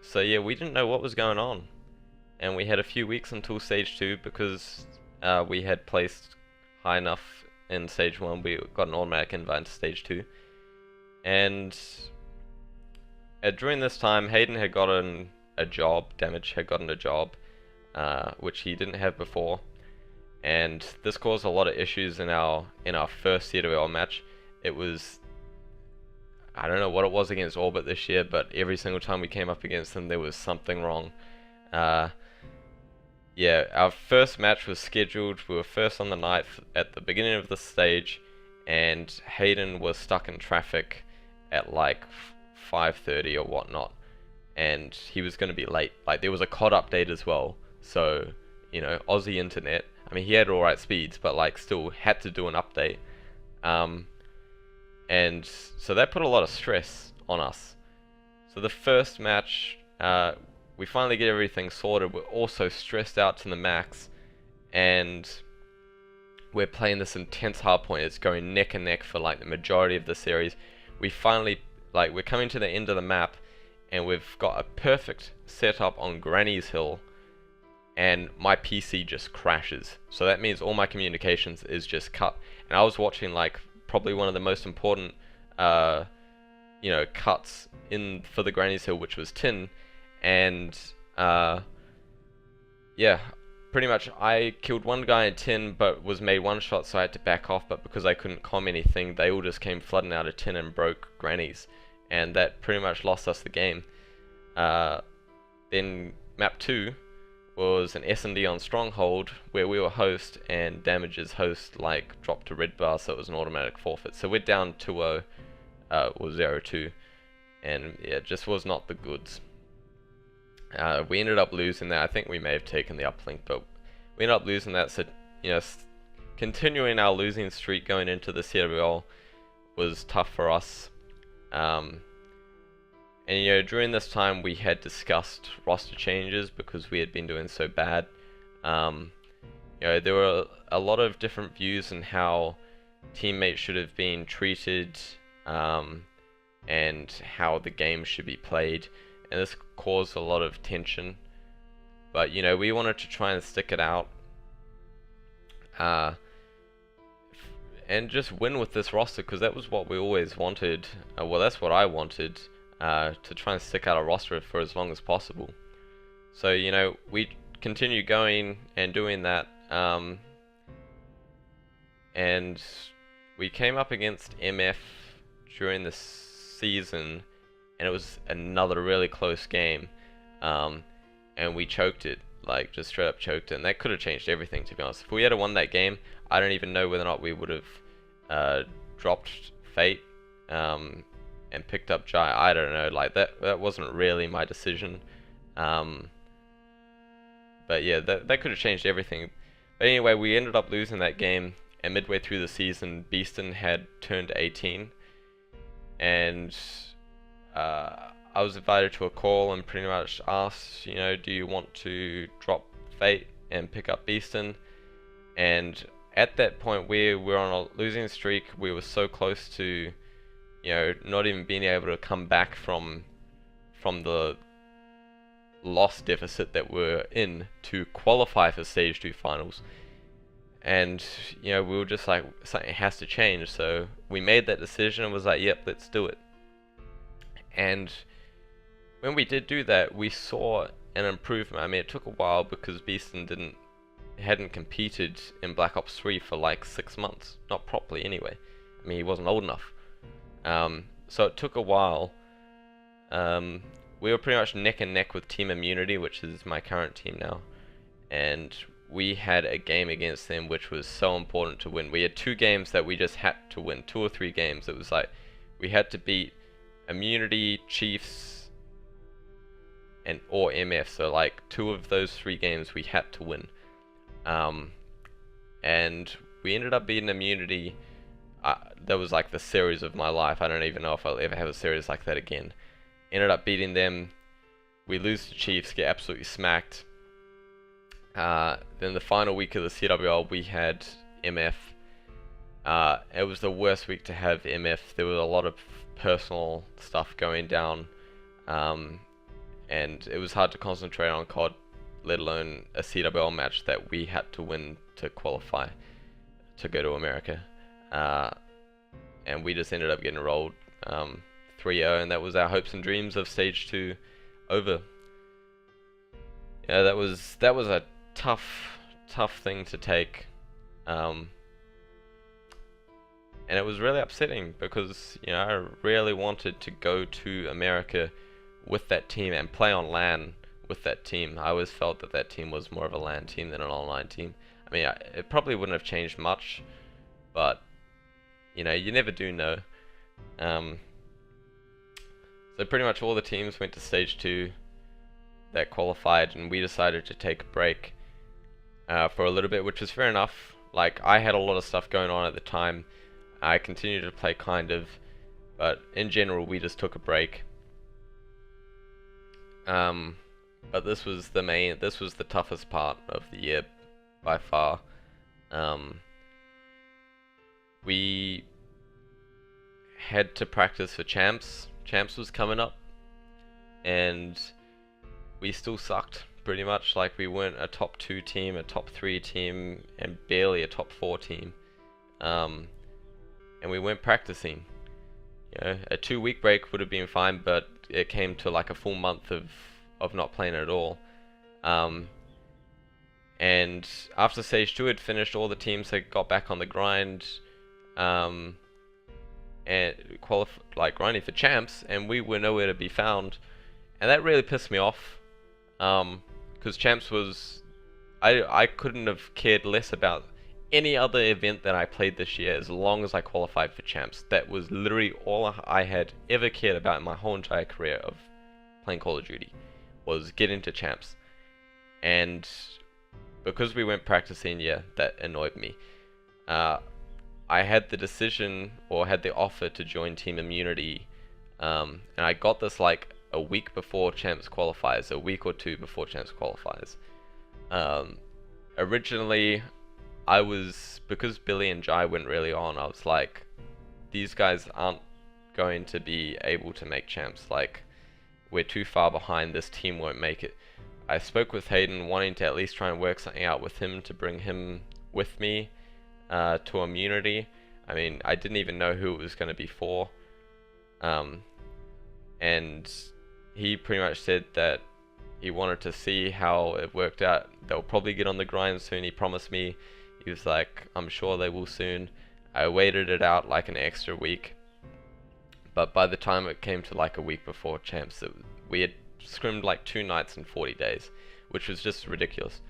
So yeah, we didn't know what was going on, and we had a few weeks until stage 2 because we had placed high enough in stage 1. We got an automatic invite to stage 2, and during this time, Hayden had gotten a job. Damage had gotten a job, which he didn't have before, and this caused a lot of issues in our first CWL match. It was, I don't know what it was against Orbit this year, but every single time we came up against them, there was something wrong. Yeah, our first match was scheduled. We were first on the night at the beginning of the stage, and Hayden was stuck in traffic at like 5:30 or whatnot, and he was going to be late. Like, there was a COD update as well, so, you know, Aussie internet. I mean, he had alright speeds, but like still had to do an update. And so that put a lot of stress on us. So the first match, we finally get everything sorted. We're also stressed out to the max, and we're playing this intense hardpoint. It's going neck and neck for like the majority of the series. We finally, like, we're coming to the end of the map, and we've got a perfect setup on Granny's Hill, and my PC just crashes. So that means all my communications is just cut. And I was watching like probably one of the most important you know, cuts in for the Granny's Hill, which was tin, and yeah, pretty much I killed one guy in tin but was made one shot, so I had to back off. But because I couldn't comm anything, they all just came flooding out of tin and broke Granny's, and that pretty much lost us the game. Then map 2 was an S&D on Stronghold, where we were host, and Damage's host like dropped to red bar, so it was an automatic forfeit. So we're down 2-0, or 0-2, and yeah, it just was not the goods. We ended up losing that. I think we may have taken the uplink, but we ended up losing that. So, you know, continuing our losing streak going into the CWL was tough for us. And you know, during this time we had discussed roster changes because we had been doing so bad. You know, there were a lot of different views on how teammates should have been treated, and how the game should be played, and this caused a lot of tension. But you know, we wanted to try and stick it out, and just win with this roster, because that was what we always wanted. Well, that's what I wanted. To try and stick out a roster for as long as possible. So, you know, we continued going and doing that, and we came up against MF during the season, and it was another really close game, and we choked it, like just straight up choked it, and that could have changed everything, to be honest. If we had won that game, I don't even know whether or not we would have dropped Fate, and picked up Jai. I don't know, like that wasn't really my decision. But yeah, that could have changed everything. But anyway, we ended up losing that game, and midway through the season, Beeston had turned 18, and I was invited to a call and pretty much asked, you know, do you want to drop Fate and pick up Beeston? And at that point, we were on a losing streak. We were so close to, you know, not even being able to come back from the loss deficit that we're in to qualify for stage 2 finals. And you know, we were just like, something has to change. So we made that decision and was like, yep, let's do it. And when we did do that, we saw an improvement. I mean, it took a while because Beeston hadn't competed in Black Ops 3 for like 6 months, not properly anyway. I mean, he wasn't old enough. So it took a while. We were pretty much neck and neck with Team Immunity, which is my current team now, and we had a game against them which was so important to win. We had 2 games that we just had to win, 2 or 3 games. It was like we had to beat Immunity, Chiefs, or MF. So like 2 of those 3 games we had to win, and we ended up beating Immunity. That was like the series of my life. I don't even know if I'll ever have a series like that again. Ended up beating them. We lose to Chiefs, get absolutely smacked. Then the final week of the CWL, we had MF. It was the worst week to have MF. There was a lot of personal stuff going down, and it was hard to concentrate on COD, let alone a CWL match that we had to win to qualify to go to America. And we just ended up getting rolled 3-0, and that was our hopes and dreams of stage 2 over. Yeah, that was a tough thing to take, and it was really upsetting because, you know, I really wanted to go to America with that team and play on LAN with that team. I always felt that that team was more of a LAN team than an online team. I mean, it probably wouldn't have changed much, but you know, you never do know. So pretty much all the teams went to stage 2 that qualified, and we decided to take a break for a little bit, which was fair enough. Like, I had a lot of stuff going on at the time. I continued to play kind of, but in general we just took a break. But this was the toughest part of the year by far. We had to practice for champs. Champs was coming up, and we still sucked pretty much. Like, we weren't a top 2 team, a top 3 team, and barely a top 4 team. And we weren't practicing. You know, a 2-week break would have been fine, but it came to like a full month of not playing at all. And after stage 2 had finished, all the teams had got back on the grind, and grinding for champs, and we were nowhere to be found, and that really pissed me off. Because champs was, I couldn't have cared less about any other event that I played this year as long as I qualified for champs. That was literally all I had ever cared about in my whole entire career of playing Call of Duty, was get into champs. And because we weren't practicing, yeah, that annoyed me. I had the decision, or had the offer, to join Team Immunity, and I got this like a week before champs qualifies, a week or 2 before champs qualifies. Originally, because Billy and Jai went really on, I was like, these guys aren't going to be able to make champs. Like, we're too far behind, this team won't make it. I spoke with Hayden, wanting to at least try and work something out with him to bring him with me to Immunity. I mean, I didn't even know who it was going to be for. And he pretty much said that he wanted to see how it worked out. They'll probably get on the grind soon, he promised me. He was like, I'm sure they will soon. I waited it out like an extra week. But by the time it came to like a week before champs, we had scrimmed like 2 nights in 40 days, which was just ridiculous.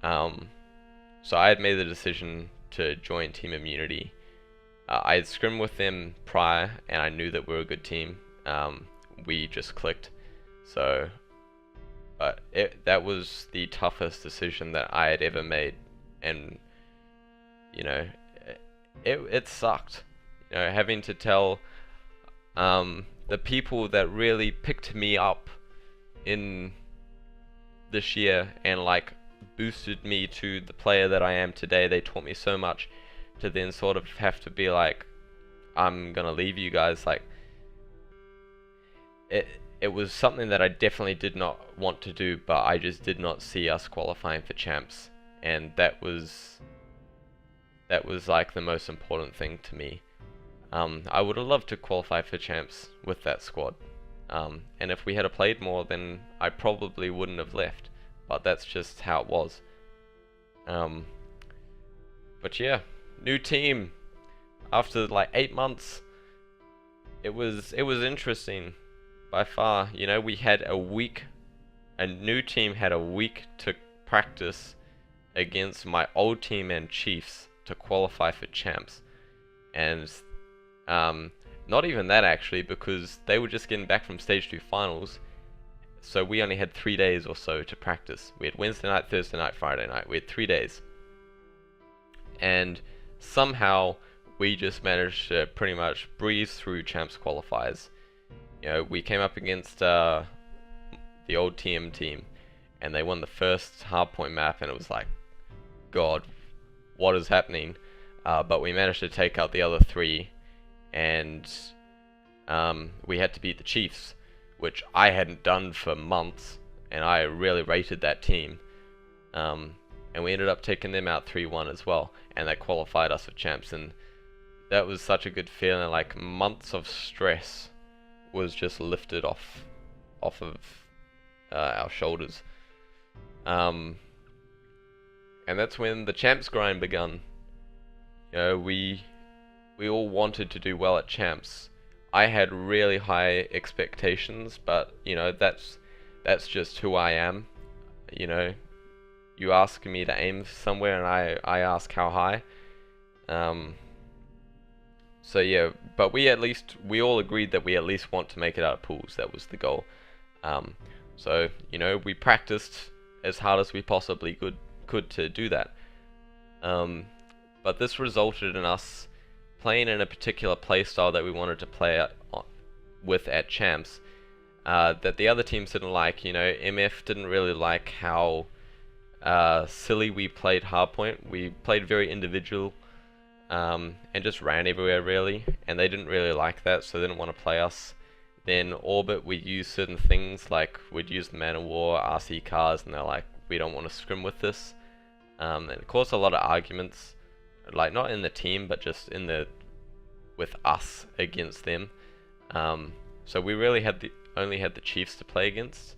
So I had made the decision to join Team Immunity. I had scrimmed with them prior, and I knew that we were a good team. We just clicked. So, but that was the toughest decision that I had ever made, and you know, it sucked. You know, having to tell the people that really picked me up in this year and like boosted me to the player that I am today. They taught me so much, to then sort of have to be like, I'm gonna leave you guys. Like, it was something that I definitely did not want to do, but I just did not see us qualifying for champs, and that was like the most important thing to me. I would have loved to qualify for champs with that squad, and if we had played more, then I probably wouldn't have left, but that's just how it was. But yeah, new team after like 8 months. It was interesting by far. You know, we had a week, a new team had a week to practice against my old team and Chiefs to qualify for champs, and not even that actually, because they were just getting back from stage 2 finals, so we only had 3 days or so to practice. We had Wednesday night, Thursday night, Friday night. We had 3 days, and somehow we just managed to pretty much breeze through champs qualifiers. You know, we came up against the old TM team, and they won the first hardpoint map, and it was like, God, what is happening? But we managed to take out the other 3, and we had to beat the Chiefs, which I hadn't done for months, and I really rated that team. And we ended up taking them out 3-1 as well, and that qualified us for champs. And that was such a good feeling. Like, months of stress was just lifted off of our shoulders. And that's when the champs grind begun. You know, we all wanted to do well at champs. I had really high expectations, but you know, that's just who I am. You know, you ask me to aim somewhere, and I ask how high. So yeah, but we all agreed that we at least want to make it out of pools. That was the goal. So you know, we practiced as hard as we possibly could to do that. But this resulted in us playing in a particular playstyle that we wanted to play at champs, that the other teams didn't like. You know, MF didn't really like how silly we played hardpoint. We played very individual, and just ran everywhere really, and they didn't really like that, so they didn't want to play us. Then Orbit, we'd use certain things, like we'd use the Man of War, RC cars, and they're like, we don't want to scrim with this. And it caused a lot of arguments, like not in the team, but just with us against them. So we really only had the Chiefs to play against.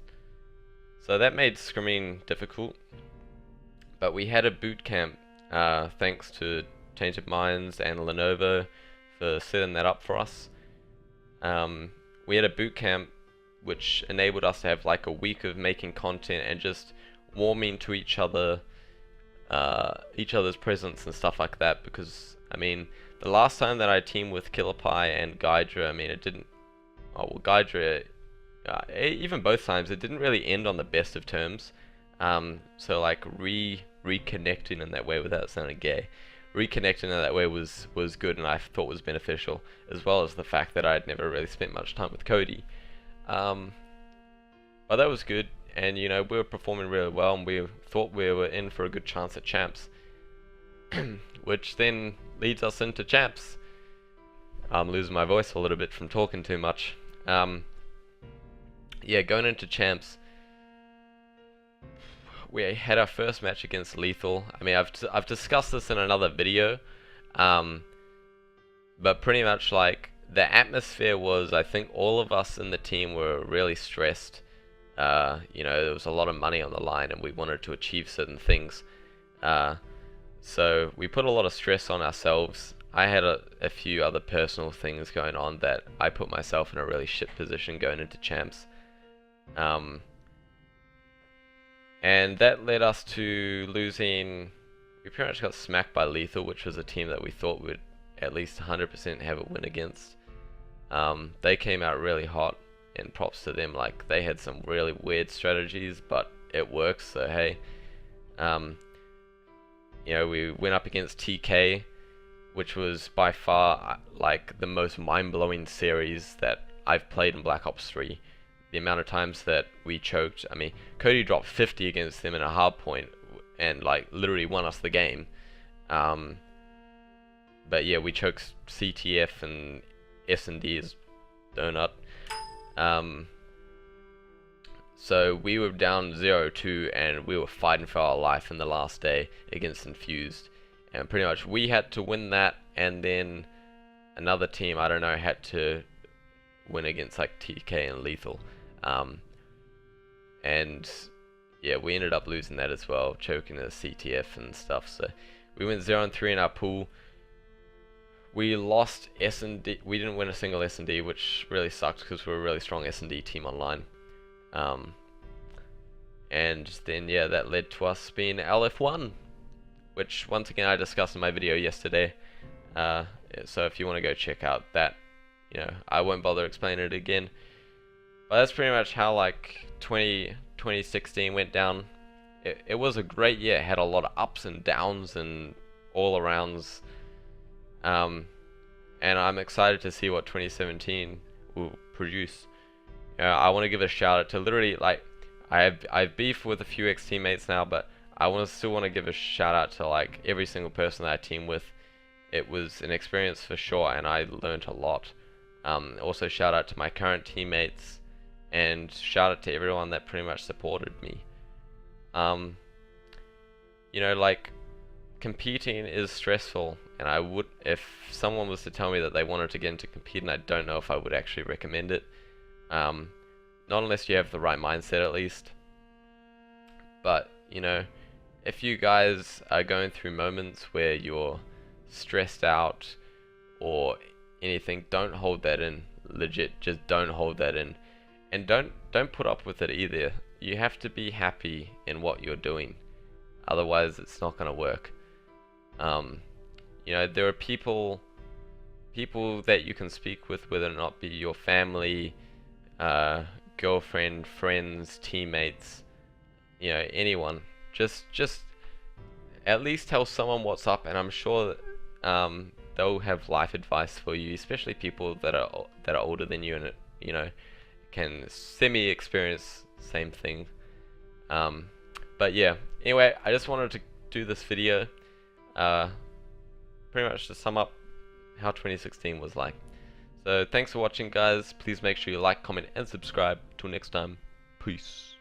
So that made scrimming difficult. But we had a boot camp, thanks to Tainted Minds and Lenovo for setting that up for us. We had a boot camp which enabled us to have like a week of making content and just warming to each other's presence and stuff like that. Because I mean, the last time that I teamed with Killer Pie and Gydra, I mean, it didn't. Oh well, Gydra, even both times, it didn't really end on the best of terms. So like reconnecting in that way, without sounding gay, reconnecting in that way was good, and I thought was beneficial, as well as the fact that I'd never really spent much time with Cody. But that was good, and you know, we were performing really well, and we thought we were in for a good chance at champs. Which then leads us into champs. I'm losing my voice a little bit from talking too much. Yeah, going into champs, we had our first match against Lethal. I mean, I've discussed this in another video, but pretty much like the atmosphere was, I think all of us in the team were really stressed. You know, there was a lot of money on the line, and we wanted to achieve certain things. So we put a lot of stress on ourselves. I had a few other personal things going on that I put myself in a really shit position going into champs. And that led us to losing. We pretty much got smacked by Lethal, which was a team that we thought would at least 100% have a win against. They came out really hot, and props to them. Like, they had some really weird strategies, but it works, so hey. You know, we went up against TK, which was by far like the most mind-blowing series that I've played in Black Ops 3. The amount of times that we choked. I mean, Cody dropped 50 against them in a hard point and like literally won us the game. But yeah, we choked CTF and S&D as donut. So we were down 0-2, and we were fighting for our life in the last day against Infused. And pretty much we had to win that, and then another team, I don't know, had to win against like TK and Lethal. And yeah, we ended up losing that as well, choking a CTF and stuff. So we went 0-3 in our pool. We lost S&D. We didn't win a single S&D, which really sucked because we were a really strong S&D team online. And then yeah, that led to us being LF1, which once again I discussed in my video yesterday. So if you want to go check out that, you know, I won't bother explaining it again. But that's pretty much how like 2016 went down. It was a great year. It had a lot of ups and downs and all arounds. And I'm excited to see what 2017 will produce. I want to give a shout out to literally, like, I've beef with a few ex-teammates now, but I still want to give a shout out to like every single person that I team with. It was an experience for sure, and I learned a lot. Also shout out to my current teammates, and shout out to everyone that pretty much supported me. You know, like, competing is stressful, and I would, if someone was to tell me that they wanted to get into competing, I don't know if I would actually recommend it. Not unless you have the right mindset at least. But, you know, if you guys are going through moments where you're stressed out or anything, don't hold that in. Legit, just don't hold that in. And don't put up with it either. You have to be happy in what you're doing. Otherwise, it's not gonna work. You know, there are people that you can speak with, whether or not be your family, girlfriend, friends, teammates, you know, anyone. Just at least tell someone what's up, and I'm sure they'll have life advice for you, especially people that are older than you, and you know, can semi-experience same thing. But yeah, anyway, I just wanted to do this video, pretty much to sum up how 2016 was like. So thanks for watching, guys. Please make sure you like, comment, and subscribe. Till next time, peace.